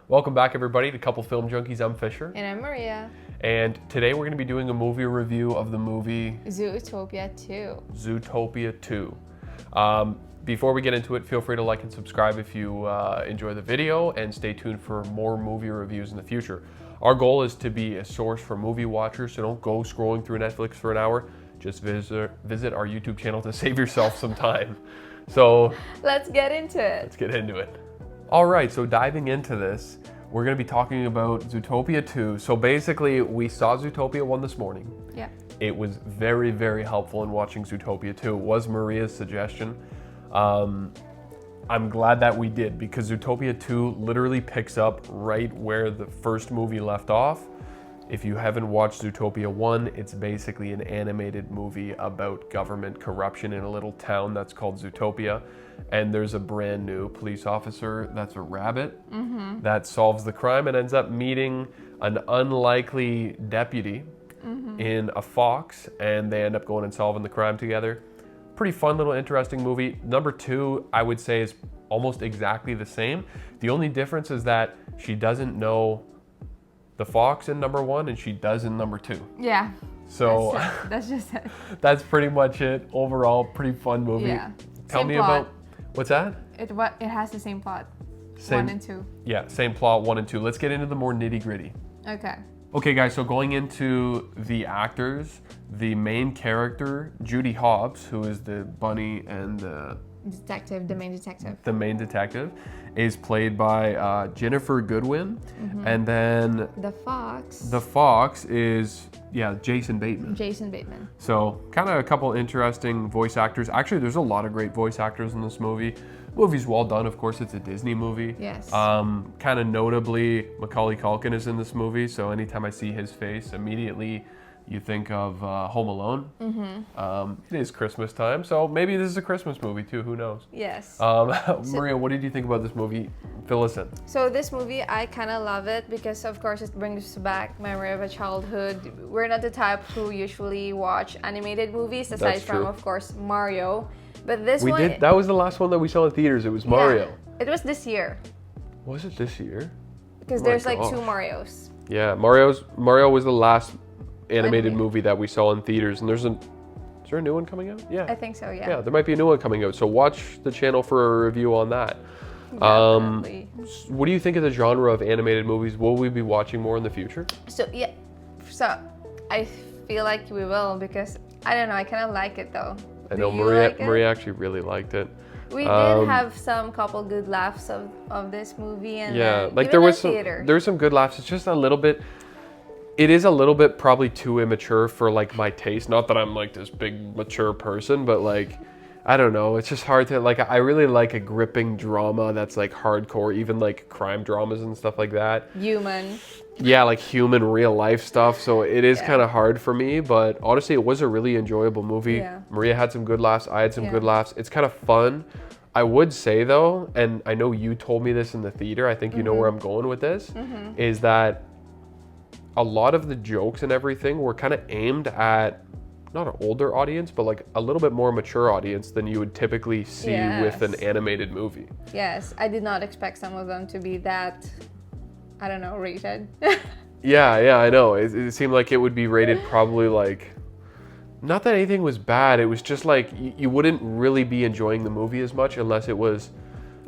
Welcome back, everybody, to Couple Film Junkies. I'm Fisher. And I'm Maria. And today we're going to be doing a movie review of the movie Zootopia 2. Zootopia 2. Before we get into it, feel free to like and subscribe if you enjoy the video, and stay tuned for more movie reviews in the future. Our goal is to be a source for movie watchers, so don't go scrolling through Netflix for an hour. Just visit our YouTube channel to save yourself some time. So let's get into it. Let's get into it. All right, so diving into this, we're going to be talking about Zootopia 2. So basically, we saw Zootopia 1 this morning. Yeah. It was very, very helpful in watching Zootopia 2. It was Maria's suggestion. I'm glad that we did, because Zootopia 2 literally picks up right where the first movie left off. If you haven't watched Zootopia 1, it's basically an animated movie about government corruption in a little town that's called Zootopia. And there's a brand new police officer that's a rabbit that solves the crime and ends up meeting an unlikely deputy in a fox, and they end up going and solving the crime together. Pretty fun little interesting movie. Number 2, I would say, is almost exactly the same. The only difference is that she doesn't know the fox in number 1 and she does in number 2. Yeah. So that's just it. That's pretty much it. Overall, pretty fun movie. Yeah. Tell me plot. about what's that? It has the same plot. Same, 1 and 2. Yeah, same plot, 1 and 2. Let's get into the more nitty gritty. Okay. Okay, guys, so going into the actors, the main character, Judy Hobbs, who is the bunny and the main detective, is played by Jennifer Goodwin. And then the fox is, Jason Bateman. So kind of a couple interesting voice actors. Actually, there's a lot of great voice actors in this movie. Movie's well done. Of course, it's a Disney movie. Yes. Kind of notably, Macaulay Culkin is in this movie. So anytime I see his face, immediately you think of Home Alone. It is Christmas time, so maybe this is a Christmas movie too. Who knows? Yes. Maria, what did you think about this movie? Fill us in. So this movie, I kind of love it because, of course, it brings back memory of a childhood. We're not the type who usually watch animated movies, aside from, of course, Mario. But this one... That was the last one that we saw in theaters. It was Mario. Yeah, it was this year. Was it this year? Because there's like 2 Marios. Yeah, Mario was the last animated movie that we saw in theaters, and is there a new one coming out? Yeah, I think so. Yeah, there might be a new one coming out, so watch the channel for a review on that. Definitely. What do you think of the genre of animated movies? Will we be watching more in the future? So I feel like we will, because I don't know, I kind of like it though. I know Maria actually really liked it. We did have some couple good laughs of this movie, and like there was some good laughs. It's just a little bit. It is a little bit probably too immature for like my taste. Not that I'm like this big mature person, but like, I don't know. It's just hard to like. I really like a gripping drama that's like hardcore, even like crime dramas and stuff like that. Human. Yeah, like human real life stuff. So it is kind of hard for me, but honestly, it was a really enjoyable movie. Yeah. Maria had some good laughs. I had some good laughs. It's kind of fun. I would say though, and I know you told me this in the theater, I think you know where I'm going with this, is that a lot of the jokes and everything were kind of aimed at not an older audience, but like a little bit more mature audience than you would typically see with an animated movie. Yes, I did not expect some of them to be that, I don't know, rated. Yeah, I know. It seemed like it would be rated probably like, not that anything was bad, it was just like you wouldn't really be enjoying the movie as much unless it was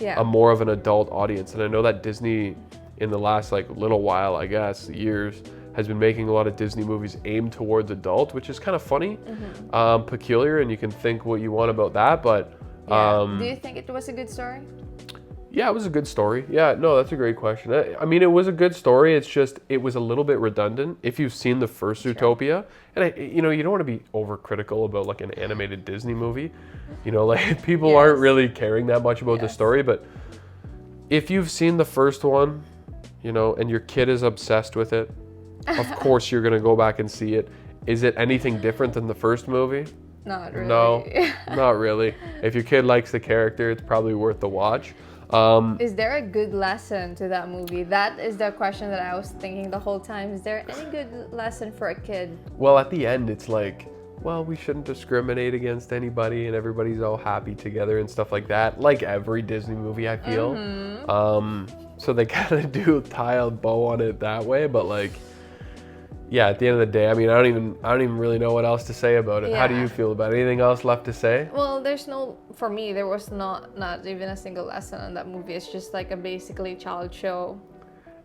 a more of an adult audience. And I know that Disney in the last like little while, I guess, years, has been making a lot of Disney movies aimed towards adult, which is kind of funny, peculiar, and you can think what you want about that, but... Do you think it was a good story? Yeah, it was a good story. Yeah, no, that's a great question. I mean, it was a good story, it's just, it was a little bit redundant. If you've seen the first Zootopia, and you don't want to be overcritical about like an animated Disney movie, like people aren't really caring that much about the story, but if you've seen the first one, and your kid is obsessed with it, of course you're going to go back and see it. Is it anything different than the first movie? Not really. No, not really. If your kid likes the character, it's probably worth the watch. Is there a good lesson to that movie? That is the question that I was thinking the whole time. Is there any good lesson for a kid? Well, at the end, it's like well, we shouldn't discriminate against anybody and everybody's all happy together and stuff like that. Like every Disney movie, I feel. So they kind of do tie a bow on it that way, but like, yeah, at the end of the day, I mean, I don't even really know what else to say about it. Yeah. How do you feel about it? Anything else left to say? Well, for me, there was not even a single lesson in that movie. It's just like a basically child show.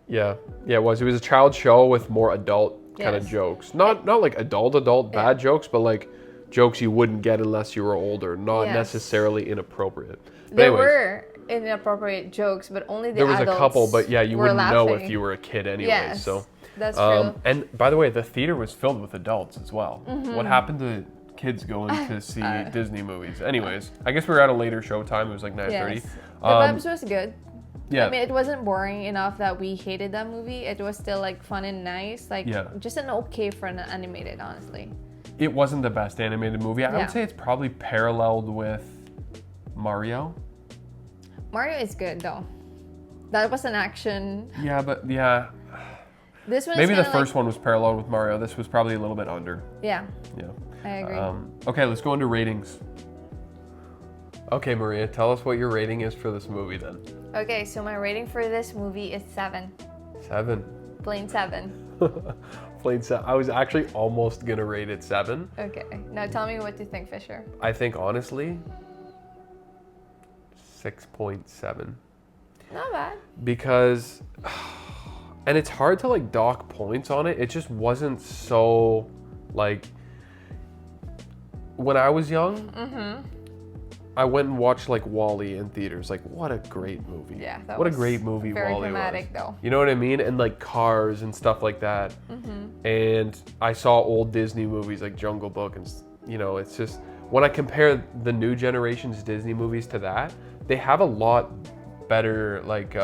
Yeah, it was. It was a child show with more adult kind of jokes. Not like adult bad jokes, but like jokes you wouldn't get unless you were older. Not necessarily inappropriate. But there were inappropriate jokes, but only the adults. There was a couple, but yeah, you wouldn't know if you were a kid anyway. Yes. So. That's true. And by the way, the theater was filled with adults as well. What happened to kids going to see Disney movies? Anyways, I guess we were at a later show time. It was like 9:30. Yes. The vibes was good. Yeah. I mean, it wasn't boring enough that we hated that movie. It was still like fun and nice. Like just an okay for an animated, honestly. It wasn't the best animated movie. I would say it's probably paralleled with Mario. Mario is good though. That was an action. Yeah, but yeah. This one maybe the first one was parallel with Mario. This was probably a little bit under. Yeah. Yeah. I agree. Okay, let's go into ratings. Okay, Maria, tell us what your rating is for this movie then. Okay, so my rating for this movie is 7. 7. Plain 7. Plain 7. I was actually almost gonna rate it 7. Okay, now tell me what you think, Fisher. I think honestly, 6.7. Not bad. Because. And it's hard to like dock points on it. It just wasn't so like when I was young. I went and watched like WALL-E in theaters. Like, what a great movie! Yeah, what a great movie very WALL-E dramatic, was. though. You know what I mean? And like Cars and stuff like that. And I saw old Disney movies like Jungle Book, and you know, it's just when I compare the new generation's Disney movies to that, they have a lot better like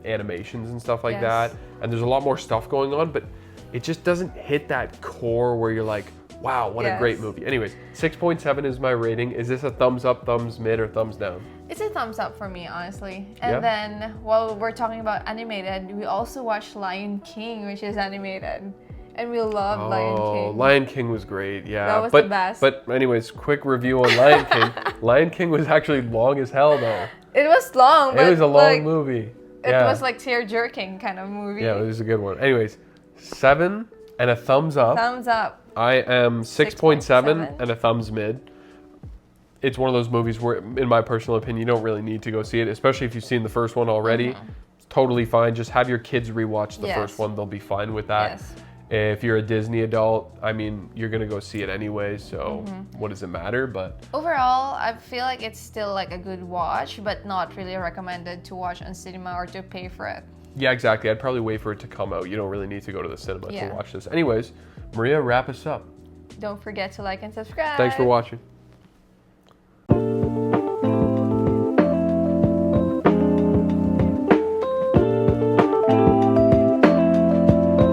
animations and stuff like that, and there's a lot more stuff going on, but it just doesn't hit that core where you're like, wow, what a great movie. Anyways, 6.7 is my rating. Is this a thumbs up, thumbs mid, or thumbs down? It's a thumbs up for me, honestly. And then while we're talking about animated, we also watched Lion King, which is animated, and we love Lion King. Lion King was great. Yeah, that was the best. But anyways, quick review on Lion King. Lion King was actually long as hell though. It was long, but it was a long movie. It was like tear-jerking kind of movie. Yeah, it was a good one. Anyways, 7 and a thumbs up. Thumbs up. I am 6.7 and a thumbs mid. It's one of those movies where, in my personal opinion, you don't really need to go see it, especially if you've seen the first one already. It's totally fine. Just have your kids rewatch the first one. They'll be fine with that. Yes. If you're a Disney adult, I mean, you're going to go see it anyway, so what does it matter? But overall, I feel like it's still like a good watch, but not really recommended to watch on cinema or to pay for it. Yeah, exactly. I'd probably wait for it to come out. You don't really need to go to the cinema to watch this. Anyways, Maria, wrap us up. Don't forget to like and subscribe. Thanks for watching.